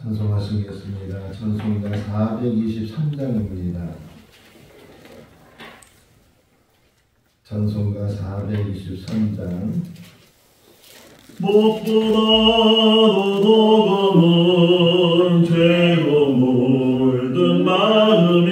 찬송하시겠습니다. 찬송가 423장입니다. 찬송가 423장. 무엇보다도 도금은 죄고 물든 마음이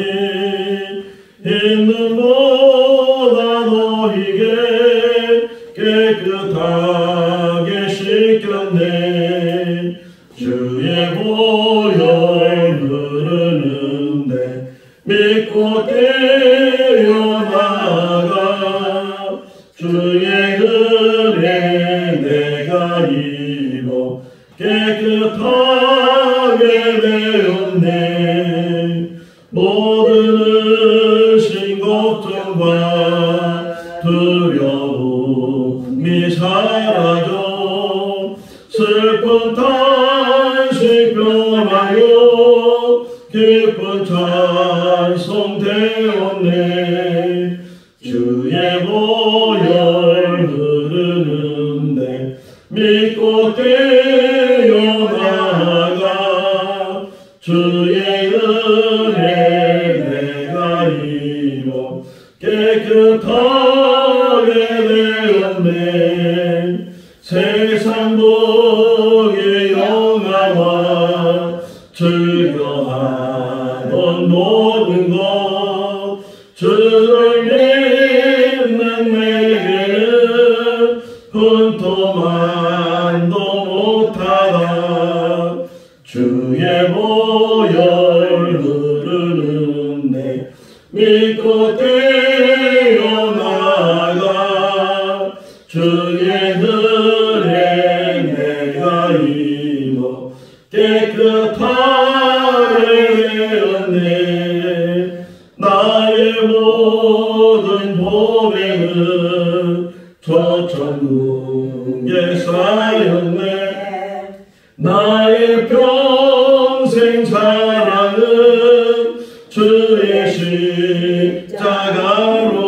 있는 보다 너희게 깨끗하게 씻겼네. 주의 보혈 흐르는데 믿고 뛰어나가. 주의 은혜 내가 입어 깨끗하게 되었네. 모든 의심 걱정과 두려움이 사라져 슬픈 탄식 변하여 기쁜 찬송 되었네. 주의 보혈 흐르는데 믿고 뛰어나가. 주의 은혜 내가 입어 깨끗하게 되었네. 세상 복의 영화와 즐거워하던 모든 것 주를 믿는 내게는 흠토만도 못하다. 주의 보혈 흐르는데 믿고 뛰어나가. 주의 은혜 내가 입어 깨끗하게 되었네. 나의 모든 보배는 저 천국에 쌓였네. 나의 평생 사랑은 주의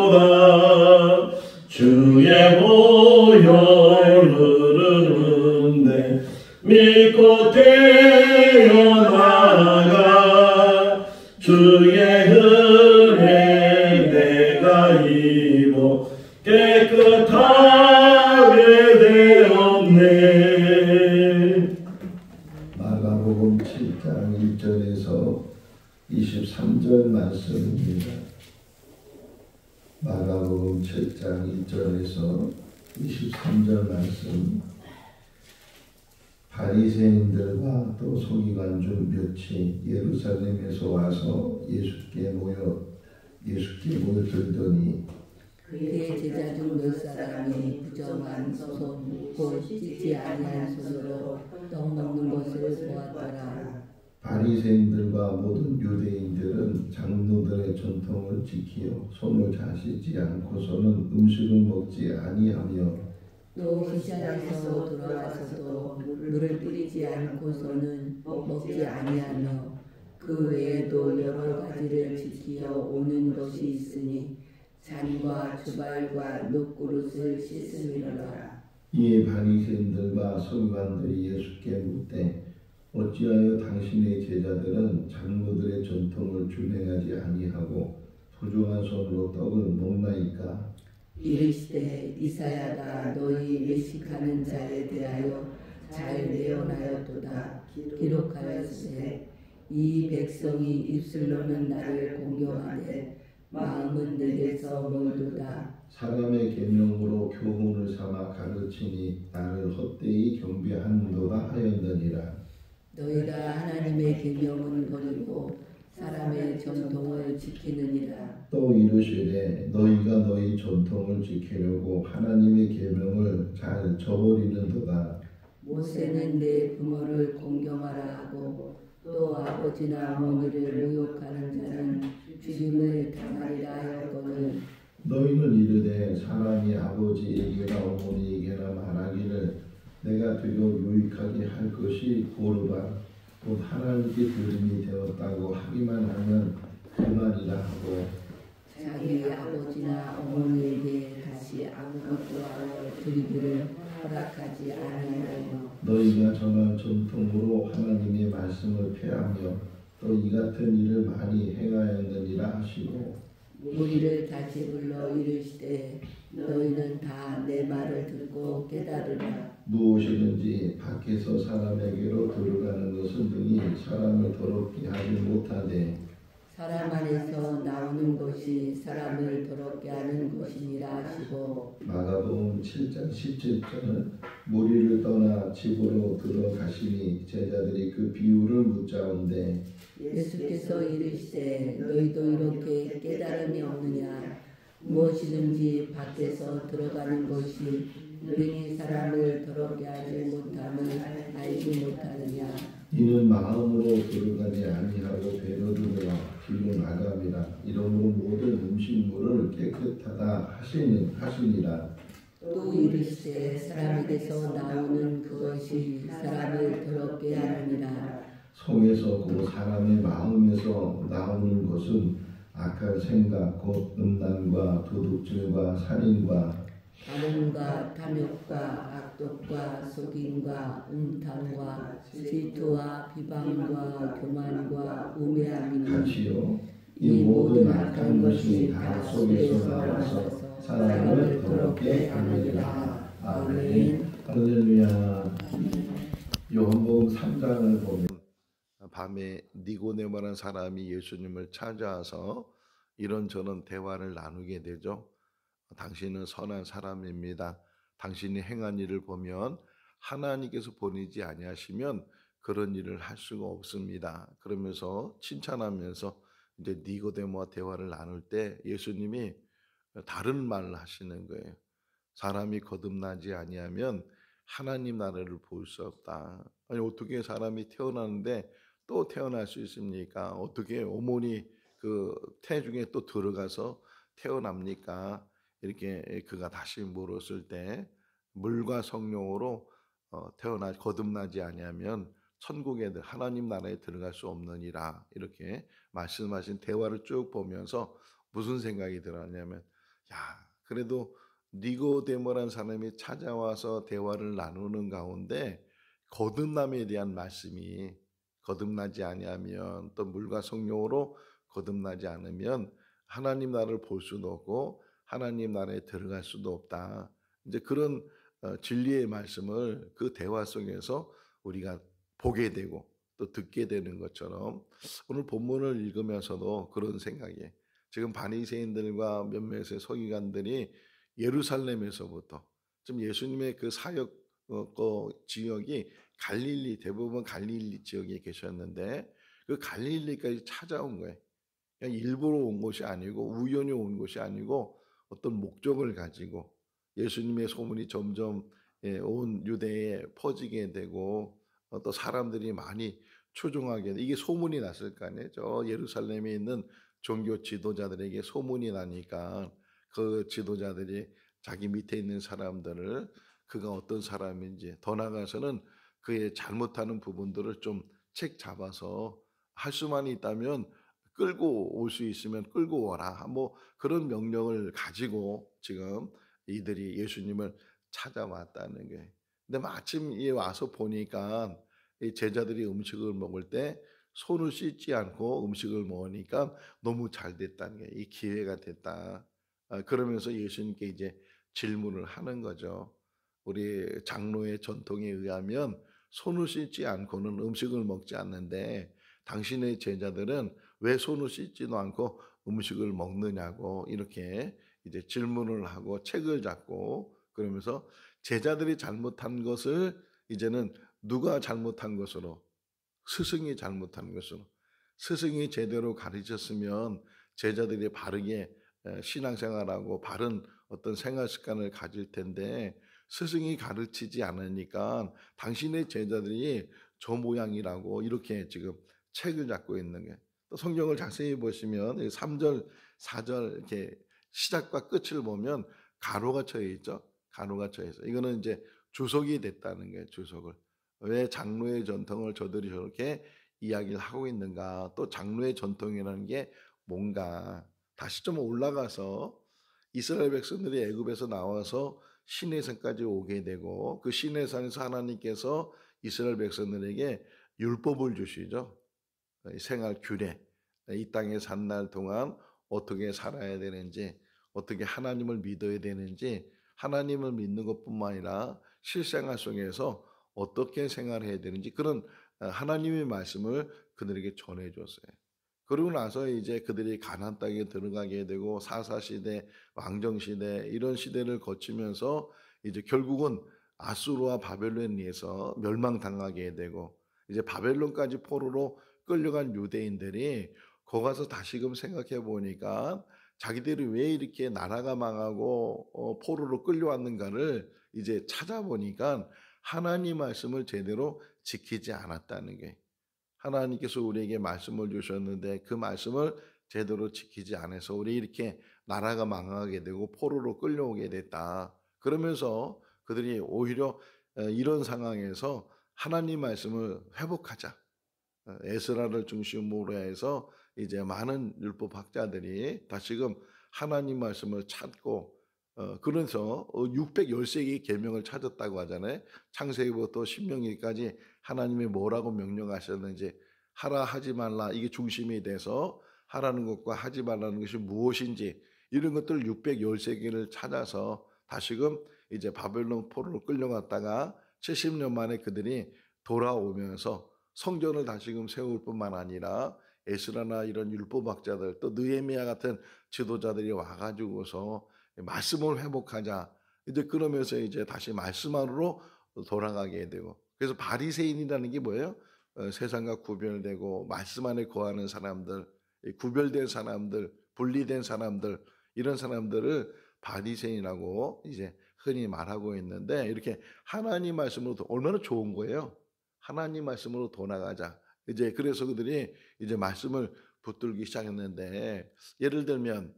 십자가로다. 주의 보혈 흐르는데 믿고 뛰어나가. 주의 은혜 내가 입어 깨끗하게 되었네. 마가복음 7장 1절에서 23절 말씀입니다. 마가복음 7장 1절에서 23절 말씀. 바리새인들과 또 서기관 중 몇이 예루살렘에서 와서 예수께 모여들더니 그의 제자 중 몇 사람이 부정한 손 곧 씻지 아니한 손으로 떡 먹는 것을 보았더라. 바리새인들과 모든 유대인들은 장로들의 전통을 지키어 손을 씻지 않고서는 음식을 먹지 아니하며 또 시장에서 돌아와서도 물을 뿌리지 않고서는 먹지 아니하며 그 외에도 여러 가지를 지키어 오는 것이 있으니 잔과 주발과 녹그릇을 씻음이로라. 이에 바리새인들과 서기관들이 예수께 묻되 어찌하여 당신의 제자들은 장로들의 전통을 준행하지 아니하고 부정한 손으로 떡을 먹나이까? 이르시되 이사야가 너희 외식하는 자에 대하여 잘 예언하였도다. 기록하였으되 이 백성이 입술로는 나를 공경하되 마음은 내게서 멀도다. 사람의 계명으로 교훈을 삼아 가르치니 나를 헛되이 경배하는도다 하였느니라. 너희가 하나님의 계명은 버리고 사람의 전통을 지키느니라. 또 이르시되 너희가 너희 전통을 지키려고 하나님의 계명을 잘 저버리는도다. 모세는 내 부모를 공경하라 하고 또 아버지나 어머니를 모욕하는 자는 죽임을 당하리라 하였거늘 너희는 이르되 사람이 아버지에게나 어머니에게나 말하기를 내가 되려 유익하게 할 것이 고르바 곧 하나님께 들음이 되었다고 하기만 하면 그만이라 하고 자기 아버지나 어머니에게 다시 아무것도 드리기를 허락하지 아니하며 너희가 전한 전통으로 하나님의 말씀을 폐하며 또 이 같은 일을 많이 행하였느니라 하시고 무리를 다시 불러 이르시되 너희는 다 내 말을 듣고 깨달으라. 무엇이든지 밖에서 사람에게로 들어가는 것은 등이 사람을 더럽게 하지 못하되 사람 안에서 나오는 것이 사람을 더럽게 하는 것이니라 하시고 마가복음 7장 17절은 무리를 떠나 집으로 들어가시니 제자들이 그 비유를 묻자온대 예수께서 이르시되 너희도 이렇게 깨달음이 없느냐. 무엇이든지 밖에서 들어가는 것이 능히 사람을 더럽게 하지 못함을 알지 못하느냐. 이는 마음으로 들어가지 아니하고 배로 들어가 뒤로 나감이라 이러므로 모든 음식물을 깨끗하다 하시니라. 또 이르시되 사람에게서 나오는 그것이 사람을 더럽게 하느니라. 속에서 그 사람의 마음에서 나오는 것은 악한 생각 곧 음란과 도둑질과 살인과 간음과 탐욕과 악독과 속임과 음탕과 질투와 비방과 교만과 우매함이니 같이요. 이 모든 악한 것이 다 속에서 나와서 사람을 더럽게 하느니라. 아멘. 할렐루야. 요한복음 3장을 보면 밤에 니고데모라는 사람이 예수님을 찾아와서 이런저런 대화를 나누게 되죠. 당신은 선한 사람입니다. 당신이 행한 일을 보면 하나님께서 보내지 아니하시면 그런 일을 할 수가 없습니다. 그러면서 칭찬하면서 이제 니고데모와 대화를 나눌 때 예수님이 다른 말을 하시는 거예요. 사람이 거듭나지 아니하면 하나님 나라를 볼 수 없다. 아니 어떻게 사람이 태어나는데 또 태어날 수 있습니까? 어떻게 어머니 그 태중에 또 들어가서 태어납니까? 이렇게 그가 다시 물었을 때 물과 성령으로 거듭나지 아니하면 천국에 하나님 나라에 들어갈 수 없느니라 이렇게 말씀하신 대화를 쭉 보면서 무슨 생각이 들었냐면 야 그래도 니고데모라는 사람이 찾아와서 대화를 나누는 가운데 거듭남에 대한 말씀이 거듭나지 아니하면 또 물과 성령으로 거듭나지 않으면 하나님 나라를 볼 수도 없고 하나님 나라에 들어갈 수도 없다. 이제 그런 진리의 말씀을 그 대화 속에서 우리가 보게 되고 또 듣게 되는 것처럼 오늘 본문을 읽으면서도 그런 생각이에요. 지금 바리새인들과 몇몇의 서기관들이 예루살렘에서부터 지금 예수님의 그 사역 지역이 갈릴리 대부분 갈릴리 지역에 계셨는데 그 갈릴리까지 찾아온 거예요. 그냥 일부러 온 것이 아니고 우연히 온 것이 아니고 어떤 목적을 가지고 예수님의 소문이 점점 온 유대에 퍼지게 되고 또 사람들이 많이 추종하게 이게 소문이 났을 거 아니에요. 저 예루살렘에 있는 종교 지도자들에게 소문이 나니까 그 지도자들이 자기 밑에 있는 사람들을 그가 어떤 사람인지 더 나아가서는 그의 잘못하는 부분들을 좀 책 잡아서 할 수만 있다면 끌고 올 수 있으면 끌고 와라. 뭐 그런 명령을 가지고 지금 이들이 예수님을 찾아왔다는 거예요. 근데 마침 와서 보니까 이 제자들이 음식을 먹을 때 손을 씻지 않고 음식을 먹으니까 너무 잘 됐다는 거예요. 이 기회가 됐다. 그러면서 예수님께 이제 질문을 하는 거죠. 우리 장로의 전통에 의하면 손을 씻지 않고는 음식을 먹지 않는데 당신의 제자들은 왜 손을 씻지도 않고 음식을 먹느냐고 이렇게 이제 질문을 하고 책을 잡고 그러면서 제자들이 잘못한 것을 이제는 누가 잘못한 것으로 스승이 잘못한 것으로 스승이 제대로 가르쳤으면 제자들이 바르게 신앙생활하고 바른 어떤 생활 습관을 가질 텐데 스승이 가르치지 않으니까 당신의 제자들이 저 모양이라고 이렇게 지금 책을 잡고 있는 게 또 성경을 자세히 보시면 3절, 4절 이렇게 시작과 끝을 보면 가로가 쳐져 있죠. 가로가 쳐져 있어. 이거는 이제 주석이 됐다는 거예요. 주석을. 왜 장로의 전통을 저들이 저렇게 이야기를 하고 있는가? 또 장로의 전통이라는 게 뭔가 다시 좀 올라가서 이스라엘 백성들이 애굽에서 나와서 시내산까지 오게 되고 그 시내산에서 하나님께서 이스라엘 백성들에게 율법을 주시죠. 생활 규례, 이 땅에 산 날 동안 어떻게 살아야 되는지, 어떻게 하나님을 믿어야 되는지, 하나님을 믿는 것뿐만 아니라 실생활 속에서 어떻게 생활해야 되는지 그런 하나님의 말씀을 그들에게 전해줬어요. 그러고 나서 이제 그들이 가나안 땅에 들어가게 되고 사사시대, 왕정시대 이런 시대를 거치면서 이제 결국은 아수르와 바벨론에 의해서 멸망당하게 되고 이제 바벨론까지 포로로 끌려간 유대인들이 거기 가서 다시금 생각해 보니까 자기들이 왜 이렇게 나라가 망하고 포로로 끌려왔는가를 이제 찾아보니까 하나님 말씀을 제대로 지키지 않았다는 게, 하나님께서 우리에게 말씀을 주셨는데 그 말씀을 제대로 지키지 않아서 우리 이렇게 나라가 망하게 되고 포로로 끌려오게 됐다. 그러면서 그들이 오히려 이런 상황에서 하나님 말씀을 회복하자, 에스라를 중심으로 해서 이제 많은 율법 학자들이 다시금 하나님 말씀을 찾고 그래서 613개의 계명을 찾았다고 하잖아요. 창세기부터 신명기까지 하나님이 뭐라고 명령하셨는지, 하라 하지 말라 이게 중심이 돼서 하라는 것과 하지 말라는 것이 무엇인지 이런 것들 613개를 찾아서 다시금 이제 바벨론 포로로 끌려갔다가 70년 만에 그들이 돌아오면서 성전을 다시금 세울 뿐만 아니라 에스라나 이런 율법학자들 또 느헤미야 같은 지도자들이 와가지고서 말씀을 회복하자. 이제 그러면서 이제 다시 말씀 안으로 돌아가게 되고, 그래서 바리새인이라는 게 뭐예요? 세상과 구별되고 말씀 안에 거하는 사람들, 구별된 사람들, 분리된 사람들, 이런 사람들을 바리새인이라고 이제 흔히 말하고 있는데, 이렇게 하나님 말씀으로 얼마나 좋은 거예요. 하나님 말씀으로 돌아가자. 이제 그래서 그들이 이제 말씀을 붙들기 시작했는데, 예를 들면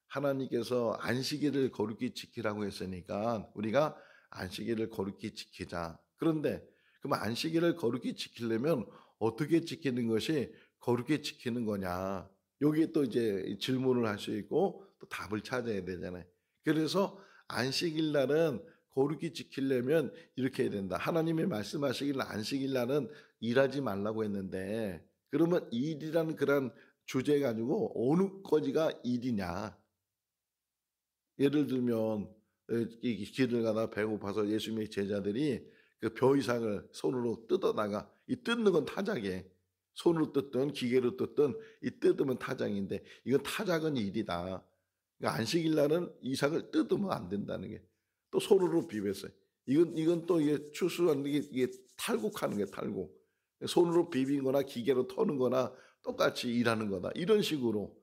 하나님께서 안식일을 거룩히 지키라고 했으니까 우리가 안식일을 거룩히 지키자. 그런데 그럼 안식일을 거룩히 지키려면 어떻게 지키는 것이 거룩히 지키는 거냐? 여기에 또 이제 질문을 할 수 있고 또 답을 찾아야 되잖아요. 그래서 안식일 날은 거룩히 지키려면 이렇게 해야 된다. 하나님이 말씀하시길 안식일 날은 일하지 말라고 했는데, 그러면 일이라는 그런 주제 가지고 어느 거지가 일이냐? 예를 들면 길을 가다 배고파서 예수님의 제자들이 그 벼이삭을 손으로 뜯어다가, 이 뜯는 건 타작이에요. 손으로 뜯든 기계로 뜯든 이 뜯으면 타작인데 이건 타작은 일이다. 그러니까 안식일 날은 이삭을 뜯으면 안 된다는 게, 또 손으로 비볐어요. 이건 또 이게 추수하는 게 이게 탈곡하는 게 탈곡. 손으로 비빈거나 기계로 터는 거나 똑같이 일하는 거다. 이런 식으로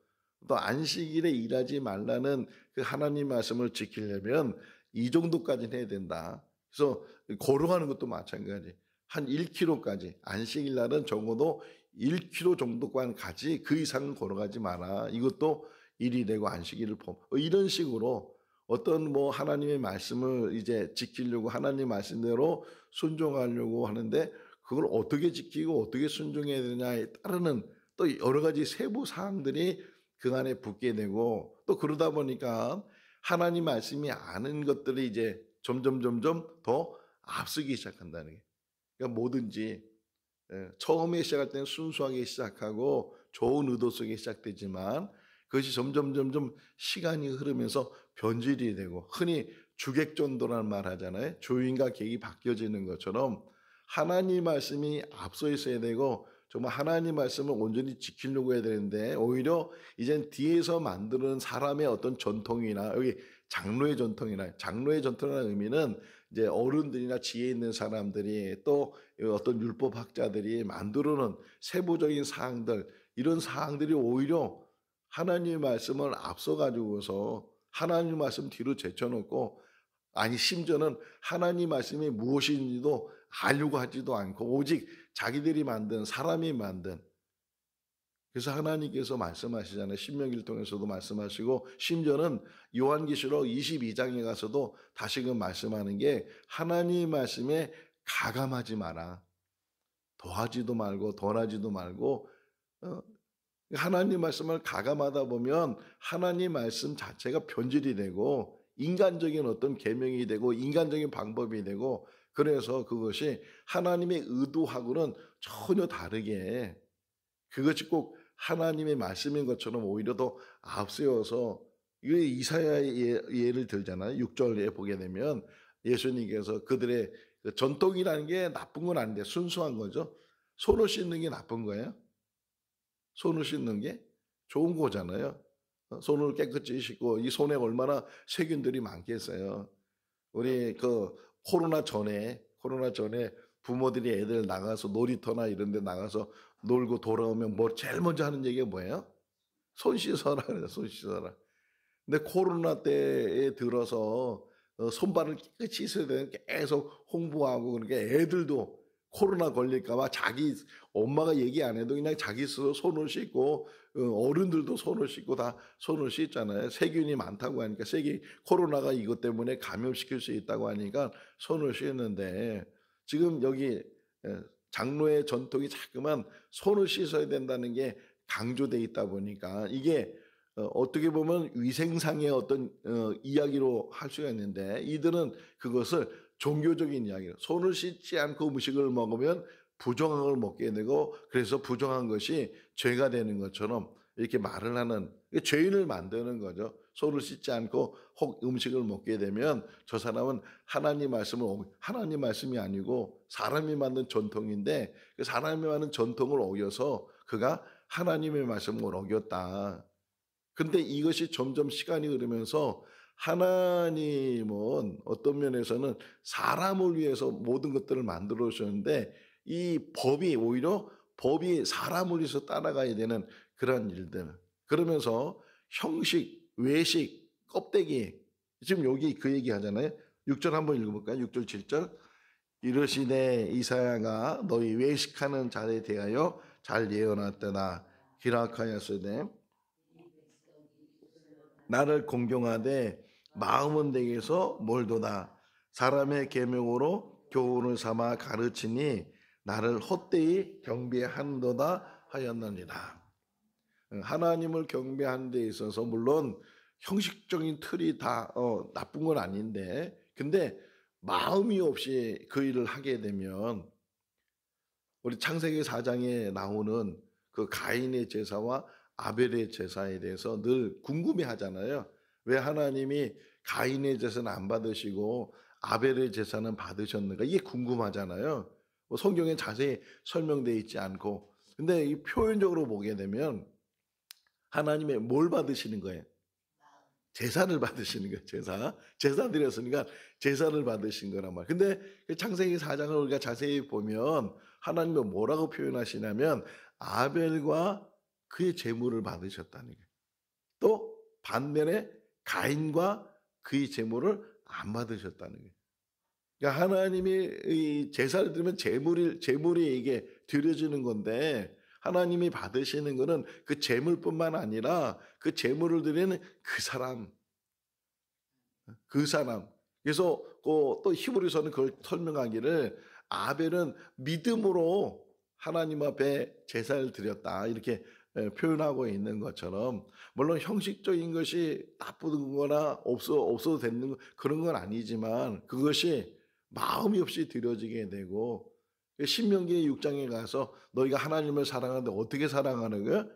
또 안식일에 일하지 말라는 그 하나님 말씀을 지키려면 이 정도까지는 해야 된다. 그래서 걸어가는 것도 마찬가지. 한 1km까지, 안식일 날은 적어도 1km 정도까지 그 이상은 걸어가지 마라. 이것도 일이 되고 안식일을 이런 식으로 어떤 뭐 하나님의 말씀을 이제 지키려고 하나님 말씀대로 순종하려고 하는데 그걸 어떻게 지키고 어떻게 순종해야 되냐에 따르는 또 여러 가지 세부 사항들이 그 안에 붙게 되고, 또 그러다 보니까 하나님 말씀이 아는 것들이 이제 점점 더 앞서기 시작한다는 게. 그러니까 뭐든지 처음에 시작할 때는 순수하게 시작하고 좋은 의도 속에 시작되지만 그것이 점점 시간이 흐르면서 변질이 되고, 흔히 주객전도라는 말 하잖아요. 주인과 객이 바뀌어지는 것처럼 하나님 말씀이 앞서 있어야 되고 정말 하나님 말씀을 온전히 지키려고 해야 되는데, 오히려 이젠 뒤에서 만드는 사람의 어떤 전통이나, 여기 장로의 전통이라는 의미는 이제 어른들이나 지혜 있는 사람들이 또 어떤 율법 학자들이 만들어놓은 세부적인 사항들, 이런 사항들이 오히려 하나님의 말씀을 앞서가지고서 하나님 말씀 뒤로 제쳐놓고, 아니 심지어는 하나님 말씀이 무엇인지도 알려고 하지도 않고 오직 자기들이 만든, 사람이 만든. 그래서 하나님께서 말씀하시잖아요. 신명기를 통해서도 말씀하시고 심지어는 요한계시록 22장에 가서도 다시금 말씀하는 게, 하나님 말씀에 가감하지 마라. 더하지도 말고 덜하지도 말고. 하나님 말씀을 가감하다 보면 하나님 말씀 자체가 변질이 되고 인간적인 어떤 계명이 되고 인간적인 방법이 되고, 그래서 그것이 하나님의 의도하고는 전혀 다르게 그것이 꼭 하나님의 말씀인 것처럼 오히려 더 앞세워서 이 이사야의 예를 들잖아요. 6절에 보게 되면 예수님께서 그들의 그 전통이라는 게 나쁜 건 아닌데 순수한 거죠. 손을 씻는 게 나쁜 거예요? 손을 씻는 게 좋은 거잖아요. 손을 깨끗이 씻고 이 손에 얼마나 세균들이 많겠어요. 우리 그 코로나 전에 부모들이 애들 나가서 놀이터나 이런 데 나가서 놀고 돌아오면 뭐 제일 먼저 하는 얘기가 뭐예요? 손 씻어라 그래요. 손 씻어라. 근데 코로나 때에 들어서 손발을 깨끗이 씻어야 되는 계속 홍보하고 그러니까 애들도 코로나 걸릴까 봐 자기 엄마가 얘기 안 해도 그냥 자기 스스로 손을 씻고 어른들도 손을 씻고 다 손을 씻잖아요. 세균이 많다고 하니까 코로나가 이것 때문에 감염시킬 수 있다고 하니까 손을 씻는데 지금 여기 장로의 전통이 자꾸만 손을 씻어야 된다는 게 강조돼 있다 보니까 이게 어떻게 보면 위생상의 어떤 이야기로 할 수가 있는데 이들은 그것을 종교적인 이야기로 손을 씻지 않고 음식을 먹으면 부정한 걸 먹게 되고 그래서 부정한 것이 죄가 되는 것처럼 이렇게 말을 하는 죄인을 만드는 거죠. 손을 씻지 않고 혹 음식을 먹게 되면 저 사람은 하나님 말씀이 아니고 사람이 만든 전통인데 그 사람이 만든 전통을 어겨서 그가 하나님의 말씀을 어겼다. 근데 이것이 점점 시간이 흐르면서 하나님은 어떤 면에서는 사람을 위해서 모든 것들을 만들어 주셨는데 이 오히려 법이 사람을 위해서 따라가야 되는 그런 일들. 그러면서 형식, 외식, 껍데기. 지금 여기 그 얘기 하잖아요. 6절 한번 읽어볼까요? 6절, 7절. 이르시되 이사야가 너희 외식하는 자에 대하여 잘 예언하였다나 기락하였으되 나를 공경하되 마음은 내게서 멀도다. 사람의 계명으로 교훈을 삼아 가르치니 나를 헛되이 경배한도다 하였느니라. 하나님을 경배하는 데 있어서 물론 형식적인 틀이 다 나쁜 건 아닌데 근데 마음이 없이 그 일을 하게 되면 우리 창세기 4장에 나오는 그 가인의 제사와 아벨의 제사에 대해서 늘 궁금해 하잖아요. 왜 하나님이 가인의 제사는 안 받으시고 아벨의 제사는 받으셨는가? 이게 궁금하잖아요. 뭐 성경에 자세히 설명되어 있지 않고. 근데 이 표현적으로 보게 되면 하나님의 뭘 받으시는 거예요? 제사를 받으시는 거예요. 제사 드렸으니까 제사를 받으신 거란 말이에요. 근데 창세기 4장을 우리가 자세히 보면 하나님은 뭐라고 표현하시냐면 아벨과 그의 제물을 받으셨다는 거예요. 또 반면에 가인과 그의 제물을 안 받으셨다는 거예요. 그러니까 하나님이 이 제사를 드리면 제물이 이게 드려지는 건데 하나님이 받으시는 것은 그 제물뿐만 아니라 그 제물을 드리는 그 사람. 그래서 또 히브리서는 그걸 설명하기를 아벨은 믿음으로 하나님 앞에 제사를 드렸다 이렇게 표현하고 있는 것처럼 물론 형식적인 것이 나쁜 거나 없어도 되는 그런 건 아니지만 그것이 마음이 없이 드려지게 되고 신명기 6장에 가서 너희가 하나님을 사랑하는데 어떻게 사랑하는 거야?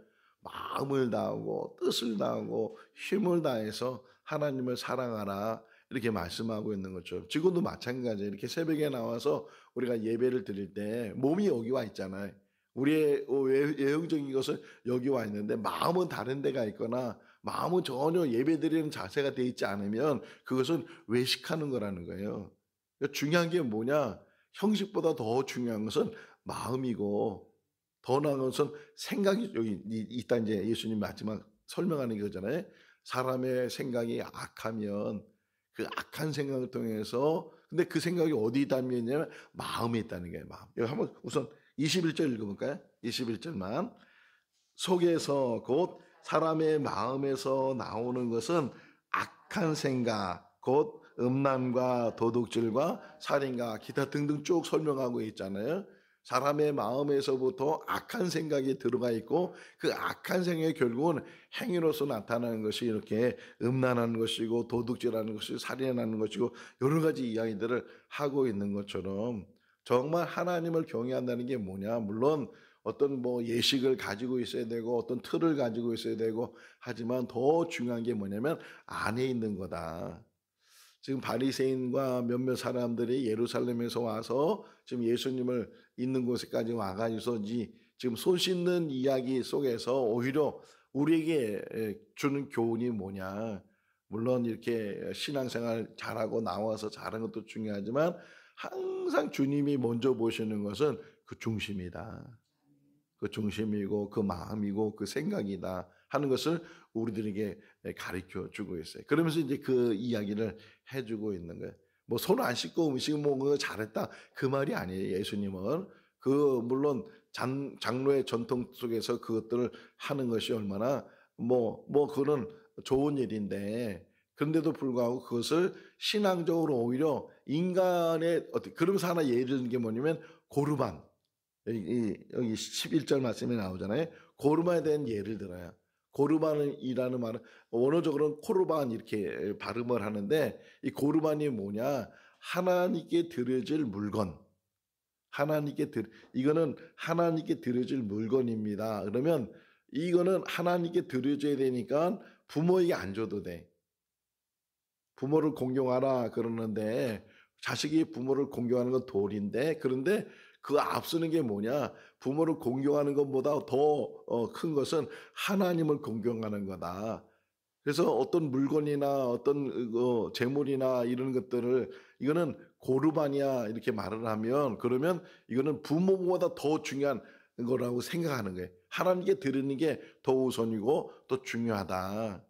마음을 다하고 뜻을 다하고 힘을 다해서 하나님을 사랑하라 이렇게 말씀하고 있는 것처럼 지금도 마찬가지예요. 이렇게 새벽에 나와서 우리가 예배를 드릴 때 몸이 여기 와 있잖아요. 우리의 외형적인 것은 여기 와 있는데 마음은 다른 데가 있거나 마음은 전혀 예배 드리는 자세가 돼 있지 않으면 그것은 외식하는 거라는 거예요. 그러니까 중요한 게 뭐냐? 형식보다 더 중요한 것은 마음이고 더 나은 것은 생각이 여기 있다. 이제 예수님 마지막 설명하는 거잖아요. 사람의 생각이 악하면 그 악한 생각을 통해서 근데 그 생각이 어디 담겨 있냐면 마음에 있다는 거예요. 마음. 여기 한번 우선 21절 읽어볼까요? 21절만. 속에서 곧 사람의 마음에서 나오는 것은 악한 생각, 곧 음란과 도둑질과 살인과 기타 등등 쭉 설명하고 있잖아요. 사람의 마음에서부터 악한 생각이 들어가 있고 그 악한 생각이 결국은 행위로서 나타나는 것이 이렇게 음란하는 것이고 도둑질하는 것이고 살인하는 것이고 여러 가지 이야기들을 하고 있는 것처럼 정말 하나님을 경외한다는 게 뭐냐? 물론 어떤 뭐 예식을 가지고 있어야 되고 어떤 틀을 가지고 있어야 되고 하지만 더 중요한 게 뭐냐면 안에 있는 거다. 지금 바리새인과 몇몇 사람들이 예루살렘에서 와서 지금 예수님을 있는 곳에까지 와가지고 지금 손 씻는 이야기 속에서 오히려 우리에게 주는 교훈이 뭐냐. 물론 이렇게 신앙생활 잘하고 나와서 잘하는 것도 중요하지만 항상 주님이 먼저 보시는 것은 그 중심이다. 그 중심이고 그 마음이고 그 생각이다 하는 것을 우리들에게 가르쳐 주고 있어요. 그러면서 이제 그 이야기를 해주고 있는 거예요. 뭐 손 안 씻고 음식 먹은 거 잘했다 그 말이 아니에요. 예수님은 그 물론 장로의 전통 속에서 그것들을 하는 것이 얼마나 뭐 그거는 좋은 일인데 그런데도 불구하고 그것을 신앙적으로 오히려 인간의 어떻게 그러면서 하나 예를 드는 게 뭐냐면 고르반 여기 11절 말씀에 나오잖아요. 고르반에 대한 예를 들어요. 고르반이라는 말은 원어적으로는 코르반 이렇게 발음을 하는데 이 고르반이 뭐냐? 하나님께 드려질 물건. 이거는 하나님께 드려질 물건입니다. 그러면 이거는 하나님께 드려져야 되니까 부모에게 안 줘도 돼. 부모를 공경하라 그러는데 자식이 부모를 공경하는 건 도리인데 그런데 그 앞서는 게 뭐냐? 부모를 공경하는 것보다 더 큰 것은 하나님을 공경하는 거다. 그래서 어떤 물건이나 어떤 재물이나 이런 것들을 이거는 고르반이야 이렇게 말을 하면 그러면 이거는 부모보다 더 중요한 거라고 생각하는 거예요. 하나님께 드리는 게 더 우선이고 더 중요하다.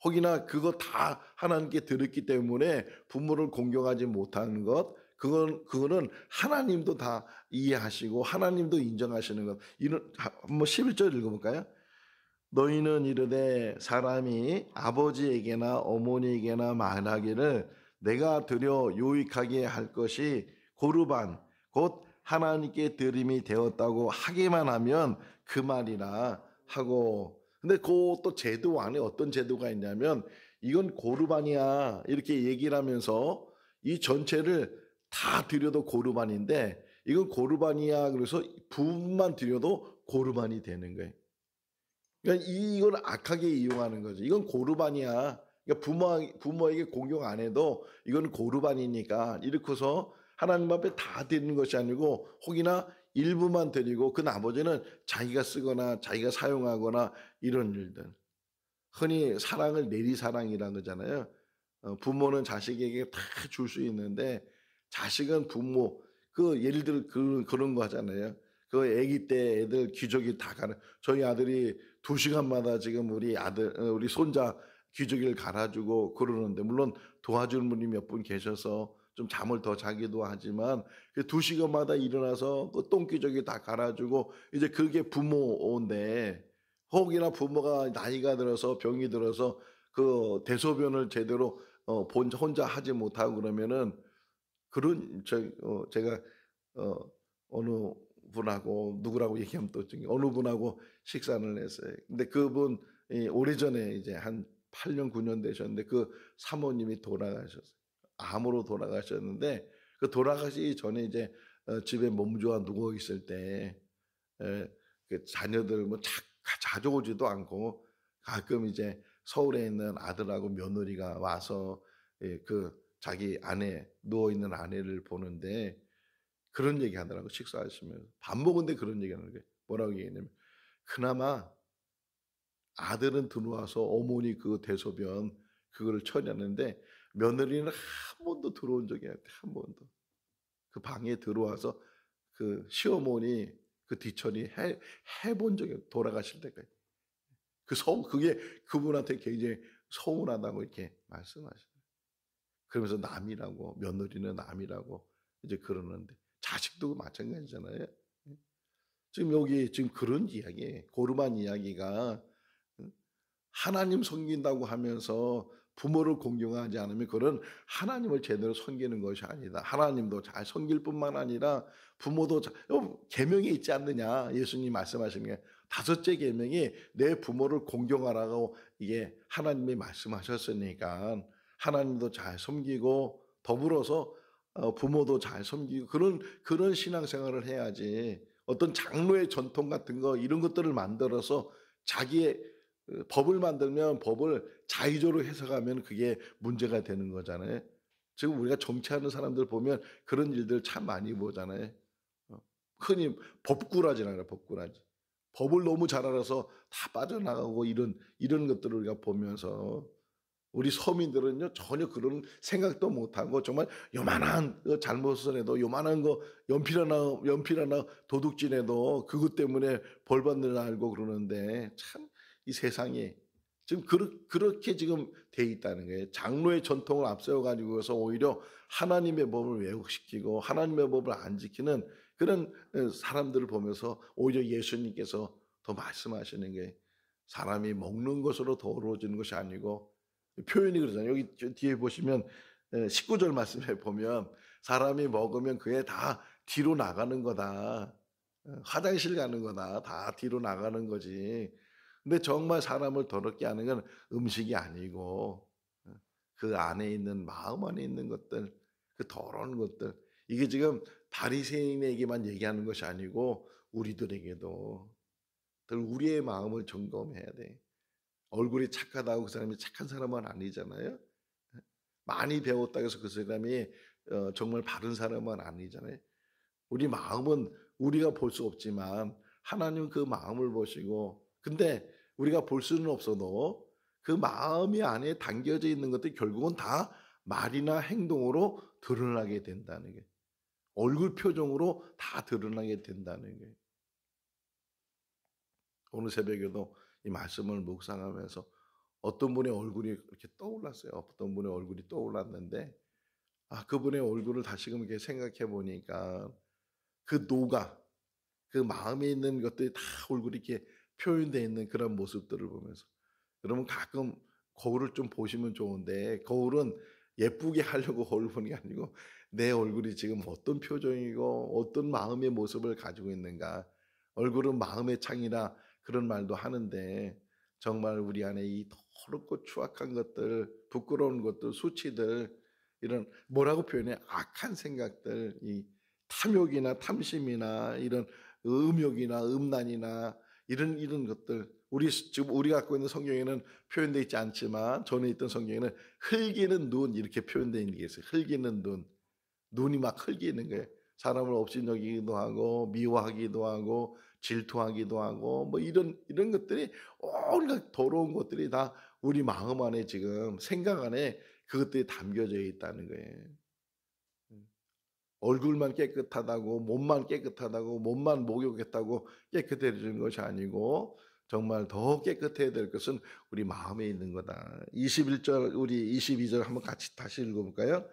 혹이나 그거 다 하나님께 드렸기 때문에 부모를 공경하지 못하는 것 그거는 하나님도 다 이해하시고 하나님도 인정하시는 것. 이런 한번 11절 읽어볼까요? 너희는 이르되 사람이 아버지에게나 어머니에게나 말하기를 내가 드려 유익하게 할 것이 고르반 곧 하나님께 드림이 되었다고 하기만 하면 그 말이라 하고 근데 그 또 제도 안에 어떤 제도가 있냐면 이건 고르반이야 이렇게 얘기를 하면서 이 전체를 다 드려도 고르반인데 이건 고르반이야 그래서 부분만 드려도 고르반이 되는 거예요. 그러니까 이걸 악하게 이용하는 거죠. 이건 고르반이야. 그러니까 부모에게 공경 안 해도 이건 고르반이니까 이렇게서 하나님 앞에 다 드리는 것이 아니고 혹이나 일부만 드리고 그 나머지는 자기가 쓰거나 자기가 사용하거나 이런 일들. 흔히 사랑을 내리사랑이라는 거잖아요. 부모는 자식에게 다 줄 수 있는데 자식은 부모 예를 들어 그런 거 하잖아요. 그 아기 때 애들 기저귀 다 가는 저희 아들이 2시간마다 지금 우리 손자 기저귀를 갈아주고 그러는데 물론 도와주는 분이 몇 분 계셔서 좀 잠을 더 자기도 하지만 2시간마다 일어나서 그 똥기저귀 다 갈아주고 이제 그게 부모인데 혹이나 부모가 나이가 들어서 병이 들어서 그 대소변을 제대로 혼자 하지 못하고 그러면은 제가 어느 분하고 누구라고 얘기하면 또 어느 분하고 식사를 했어요. 근데 그분 오래전에 이제 한 8년 9년 되셨는데 그 사모님이 돌아가셨어요. 암으로 돌아가셨는데 그 돌아가시기 전에 이제 집에 몸 좋아 누워 있을 때 그 자녀들 뭐 자주 오지도 않고 가끔 이제 서울에 있는 아들하고 며느리가 와서 그 자기 아내 누워 있는 아내를 보는데 그런 얘기 하더라고 식사하시면서 밥 먹은데 그런 얘기 하는 거예요. 뭐라고 얘기했냐면 그나마 아들은 들어와서 어머니 그 대소변 그거를 처리하는데 며느리는 한 번도 들어온 적이 없대. 한 번도. 그 방에 들어와서 그 시어머니 그 뒤처리 해본 적이 없어요. 돌아가실 때까지. 그게 그분한테 굉장히 서운하다고 이렇게 말씀하시더라고요. 그러면서 남이라고 며느리는 남이라고 이제 그러는데 자식도 마찬가지잖아요. 지금 여기 지금 그런 이야기, 고르반 이야기가 하나님 섬긴다고 하면서 부모를 공경하지 않으면 그런 하나님을 제대로 섬기는 것이 아니다. 하나님도 잘 섬길 뿐만 아니라 부모도 계명이 있지 않느냐. 예수님 말씀하시는 게 5째 계명이 내 부모를 공경하라고 이게 하나님이 말씀하셨으니까 하나님도 잘 섬기고 더불어서 부모도 잘 섬기고 그런 신앙생활을 해야지. 어떤 장로의 전통 같은 거 이런 것들을 만들어서 자기의 법을 만들면 법을 자의적으로 해석하면 그게 문제가 되는 거잖아요. 지금 우리가 정치하는 사람들 보면 그런 일들 참 많이 보잖아요. 흔히 법꾸라지라요, 법꾸라지. 법을 너무 잘 알아서 다 빠져나가고 이런 것들을 우리가 보면서 우리 서민들은요 전혀 그런 생각도 못하고 정말 요만한 잘못을 해도 요만한 거 연필 하나 도둑질해도 그것 때문에 벌 받는 줄 알고 그러는데 참 이 세상이 지금 그렇게 지금 돼 있다는 거예요. 장로의 전통을 앞세워 가지고서 오히려 하나님의 법을 왜곡시키고 하나님의 법을 안 지키는 그런 사람들을 보면서 오히려 예수님께서 더 말씀하시는 게 사람이 먹는 것으로 더러워지는 것이 아니고 표현이 그러잖아요. 여기 뒤에 보시면 19절 말씀에 보면 사람이 먹으면 그게 다 뒤로 나가는 거다. 화장실 가는 거다. 다 뒤로 나가는 거지. 근데 정말 사람을 더럽게 하는 건 음식이 아니고 그 안에 있는 마음 안에 있는 것들, 그 더러운 것들. 이게 지금 바리새인에게만 얘기하는 것이 아니고 우리들에게도 늘 우리의 마음을 점검해야 돼. 얼굴이 착하다고 그 사람이 착한 사람은 아니잖아요. 많이 배웠다고 해서 그 사람이 정말 바른 사람은 아니잖아요. 우리 마음은 우리가 볼 수 없지만 하나님은 그 마음을 보시고 근데 우리가 볼 수는 없어도 그 마음이 안에 담겨져 있는 것들이 결국은 다 말이나 행동으로 드러나게 된다는 게 얼굴 표정으로 다 드러나게 된다는 게 오늘 새벽에도 이 말씀을 묵상하면서 어떤 분의 얼굴이 이렇게 떠올랐어요. 어떤 분의 얼굴이 떠올랐는데 그분의 얼굴을 다시금 이렇게 생각해 보니까 그 노가 그 마음에 있는 것들이 다 얼굴이 이렇게 표현되어 있는 그런 모습들을 보면서 여러분 가끔 거울을 좀 보시면 좋은데 거울은 예쁘게 하려고 거울 보는 게 아니고 내 얼굴이 지금 어떤 표정이고 어떤 마음의 모습을 가지고 있는가 얼굴은 마음의 창이라 그런 말도 하는데 정말 우리 안에 이 더럽고 추악한 것들 부끄러운 것들 수치들 이런 뭐라고 표현해 악한 생각들 이 탐욕이나 탐심이나 이런 음욕이나 음란이나 이런 것들 지금 우리 갖고 있는 성경에는 표현되어 있지 않지만 전에 있던 성경에는 흘기는 눈 이렇게 표현되어 있는 게 있어요. 흘기는 눈이 막 흘기는 거예요. 사람을 업신여기기도 하고 미워하기도 하고 질투하기도 하고 뭐 이런 것들이 온갖 더러운 것들이 다 우리 마음 안에 지금 생각 안에 그것들이 담겨져 있다는 거예요. 얼굴만 깨끗하다고 몸만 깨끗하다고 몸만 목욕했다고 깨끗해지는 것이 아니고 정말 더 깨끗해야 될 것은 우리 마음에 있는 거다. 21절 우리 22절 한번 같이 다시 읽어볼까요?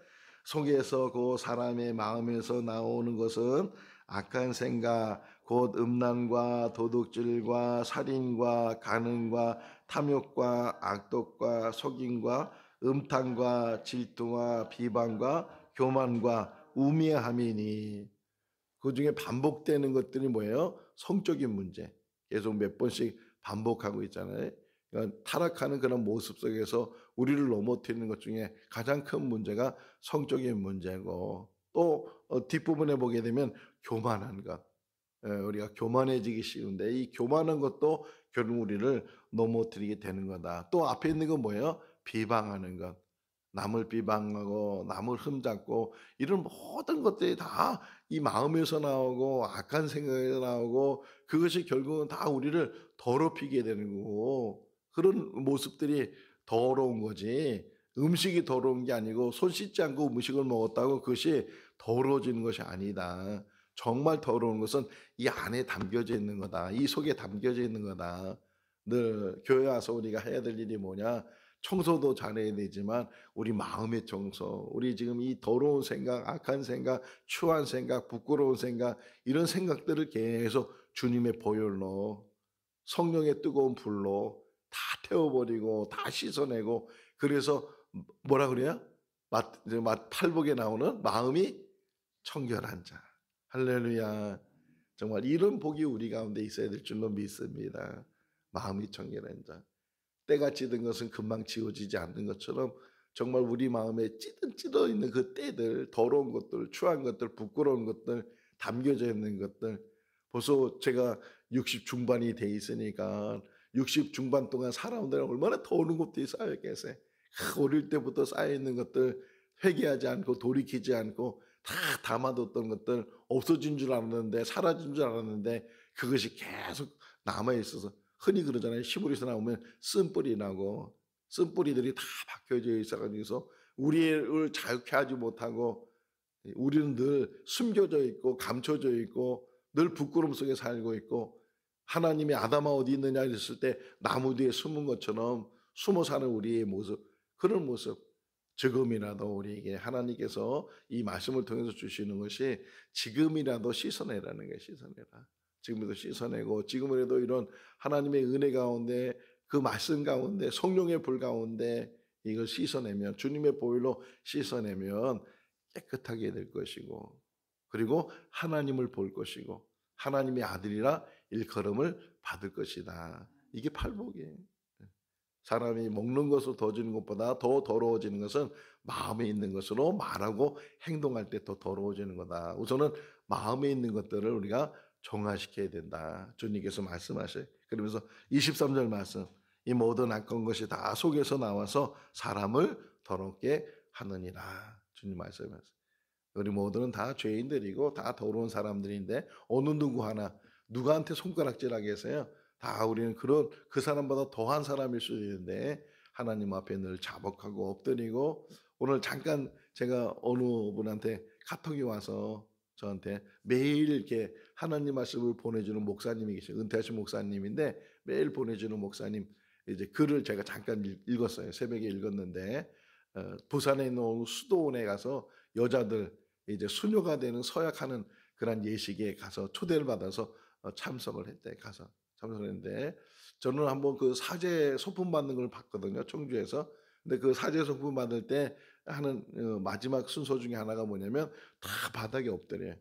속에서 그 사람의 마음에서 나오는 것은 악한 생각 곧 음란과 도둑질과 살인과 간음과 탐욕과 악독과 속임과 음탕과 질투와 비방과 교만과 우매함이니 그 중에 반복되는 것들이 뭐예요? 성적인 문제. 계속 몇 번씩 반복하고 있잖아요. 그러니까 타락하는 그런 모습 속에서 우리를 넘어뜨리는 것 중에 가장 큰 문제가 성적인 문제고 또 뒷부분에 보게 되면 교만한 것. 우리가 교만해지기 쉬운데 이 교만한 것도 결국 우리를 넘어뜨리게 되는 거다. 또 앞에 있는 건 뭐예요? 비방하는 것. 남을 비방하고 남을 흠잡고 이런 모든 것들이 다 이 마음에서 나오고 악한 생각에서 나오고 그것이 결국은 다 우리를 더럽히게 되는 거고 그런 모습들이 더러운 거지 음식이 더러운 게 아니고 손 씻지 않고 음식을 먹었다고 그것이 더러워지는 것이 아니다. 정말 더러운 것은 이 안에 담겨져 있는 거다. 이 속에 담겨져 있는 거다. 늘 교회 와서 우리가 해야 될 일이 뭐냐? 청소도 잘해야 되지만 우리 마음의 청소, 우리 지금 이 더러운 생각, 악한 생각, 추한 생각, 부끄러운 생각 이런 생각들을 계속 주님의 보혈로 성령의 뜨거운 불로 다 태워버리고 다 씻어내고 그래서 뭐라 그래요? 팔복에 나오는 마음이 청결한 자. 할렐루야. 정말 이런 복이 우리 가운데 있어야 될 줄로 믿습니다. 마음이 청결한 자. 때가 지든 것은 금방 지워지지 않는 것처럼 정말 우리 마음에 찌들찌들 있는 그 때들, 더러운 것들, 추한 것들, 부끄러운 것들, 담겨져 있는 것들. 벌써 제가 60 중반이 돼 있으니까 60 중반 동안 살아온다면 얼마나 더러운 것들이 쌓여있겠어요. 어릴 때부터 쌓여있는 것들, 회개하지 않고 돌이키지 않고 다 담아뒀던 것들, 없어진 줄 알았는데, 사라진 줄 알았는데 그것이 계속 남아있어서, 흔히 그러잖아요. 시골에서 나오면 쓴뿌리 나고, 쓴뿌리들이 다 박혀져 있어가지고 우리를 자유케 하지 못하고, 우리는 늘 숨겨져 있고 감춰져 있고 늘 부끄러움 속에 살고 있고, 하나님이 아담아 어디 있느냐 했을 때 나무 뒤에 숨은 것처럼 숨어 사는 우리의 모습, 그런 모습, 지금이라도 우리에게 하나님께서 이 말씀을 통해서 주시는 것이 지금이라도 씻어내라는 거예요. 씻어내라. 지금이라도 씻어내고, 지금이라도 이런 하나님의 은혜 가운데, 그 말씀 가운데, 성령의 불 가운데 이걸 씻어내면, 주님의 보혈로 씻어내면 깨끗하게 될 것이고, 그리고 하나님을 볼 것이고 하나님의 아들이라 일컬음을 받을 것이다. 이게 팔복이에요. 사람이 먹는 것을 더 주는 것보다 더 더러워지는 것은 마음에 있는 것으로 말하고 행동할 때 더 더러워지는 거다. 우선은 마음에 있는 것들을 우리가 정화시켜야 된다. 주님께서 말씀하셔요. 그러면서 23절 말씀, 이 모든 악한 것이 다 속에서 나와서 사람을 더럽게 하느니라. 주님 말씀하세요. 우리 모두는 다 죄인들이고 다 더러운 사람들인데 어느 누구 하나 누구한테 손가락질하게 해서요. 다 우리는 그 사람보다 더한 사람일 수도 있는데 하나님 앞에 늘 자복하고 엎드리고, 오늘 잠깐 제가 어느 분한테 카톡이 와서 저한테 매일 이렇게 하나님 말씀을 보내주는 목사님이 계세요. 은퇴하신 목사님인데 매일 보내주는 목사님 이제 글을 제가 잠깐 읽었어요. 새벽에 읽었는데 부산에 있는 어느 수도원에 가서 여자들 이제 수녀가 되는 서약하는 그런 예식에 가서 초대를 받아서 참석을 했대. 가서 참석을 했는데 저는 한번 그 사제 소품 받는 걸 봤거든요. 청주에서. 근데 그 사제 소품 받을 때 하는 마지막 순서 중에 하나가 뭐냐면 다 바닥에 엎드려요.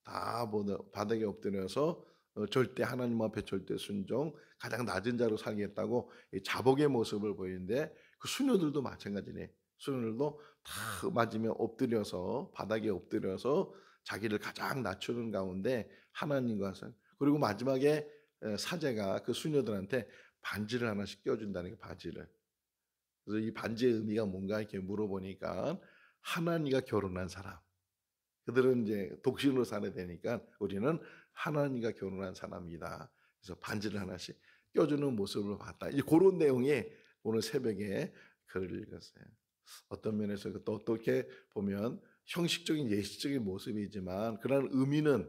다 바닥에 엎드려서 절대 하나님 앞에 절대 순종, 가장 낮은 자로 살겠다고 자복의 모습을 보이는데, 그 수녀들도 마찬가지네. 수녀들도 다 맞으면 엎드려서 바닥에 엎드려서 자기를 가장 낮추는 가운데 하나님과, 그리고 마지막에 사제가 그 수녀들한테 반지를 하나씩 껴준다는 게, 바지를. 그래서 이 반지의 의미가 뭔가 이렇게 물어보니까 하나님과 결혼한 사람, 그들은 이제 독신으로 살아야 되니까 우리는 하나님과 결혼한 사람이다. 그래서 반지를 하나씩 껴주는 모습을 봤다. 이 그런 내용이 오늘 새벽에 글을 읽었어요. 어떤 면에서 또 어떻게 보면 형식적인 예식적인 모습이지만 그런 의미는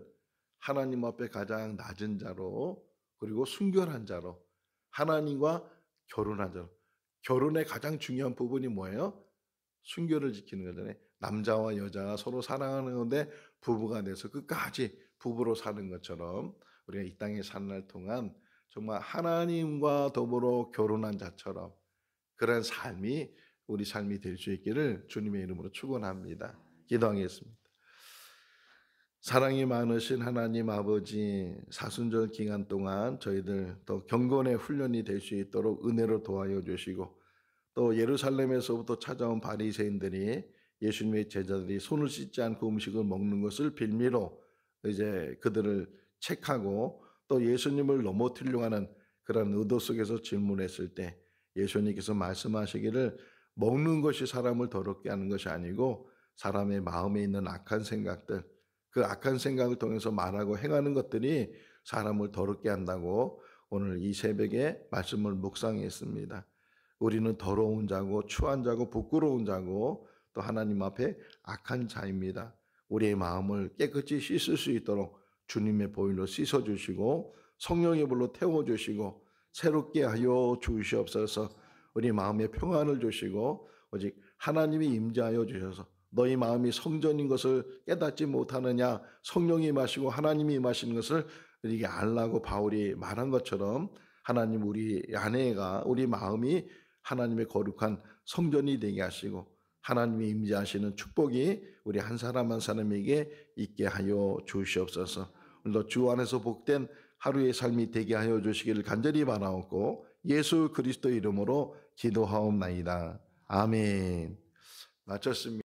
하나님 앞에 가장 낮은 자로, 그리고 순결한 자로, 하나님과 결혼한 자로. 결혼의 가장 중요한 부분이 뭐예요? 순결을 지키는 거잖아요. 남자와 여자가 서로 사랑하는 건데 부부가 돼서 끝까지 부부로 사는 것처럼 우리가 이 땅에 사는 날 동안 정말 하나님과 더불어 결혼한 자처럼 그런 삶이 우리 삶이 될 수 있기를 주님의 이름으로 축원합니다. 기도하겠습니다. 사랑이 많으신 하나님 아버지, 사순절 기간 동안 저희들 더 경건의 훈련이 될 수 있도록 은혜로 도와여 주시고, 또 예루살렘에서부터 찾아온 바리새인들이, 예수님의 제자들이 손을 씻지 않고 음식을 먹는 것을 빌미로 이제 그들을 책하고 또 예수님을 넘어뜨리려고 하는 그런 의도 속에서 질문했을 때 예수님께서 말씀하시기를, 먹는 것이 사람을 더럽게 하는 것이 아니고 사람의 마음에 있는 악한 생각들, 그 악한 생각을 통해서 말하고 행하는 것들이 사람을 더럽게 한다고 오늘 이 새벽에 말씀을 묵상했습니다. 우리는 더러운 자고 추한 자고 부끄러운 자고 또 하나님 앞에 악한 자입니다. 우리의 마음을 깨끗이 씻을 수 있도록 주님의 보혈로 씻어주시고 성령의 불로 태워주시고 새롭게 하여 주시옵소서. 우리 마음에 평안을 주시고 오직 하나님이 임재하여 주셔서 너희 마음이 성전인 것을 깨닫지 못하느냐, 성령이 임하시고 하나님이 임하시는 것을 이게 알라고 바울이 말한 것처럼 하나님 우리 안에가, 우리 마음이 하나님의 거룩한 성전이 되게 하시고 하나님이 임재하시는 축복이 우리 한 사람 한 사람에게 있게 하여 주시옵소서. 오늘도 주 안에서 복된 하루의 삶이 되게 하여 주시기를 간절히 바라옵고 예수 그리스도 이름으로 기도하옵나이다. 아멘. 마쳤습니다.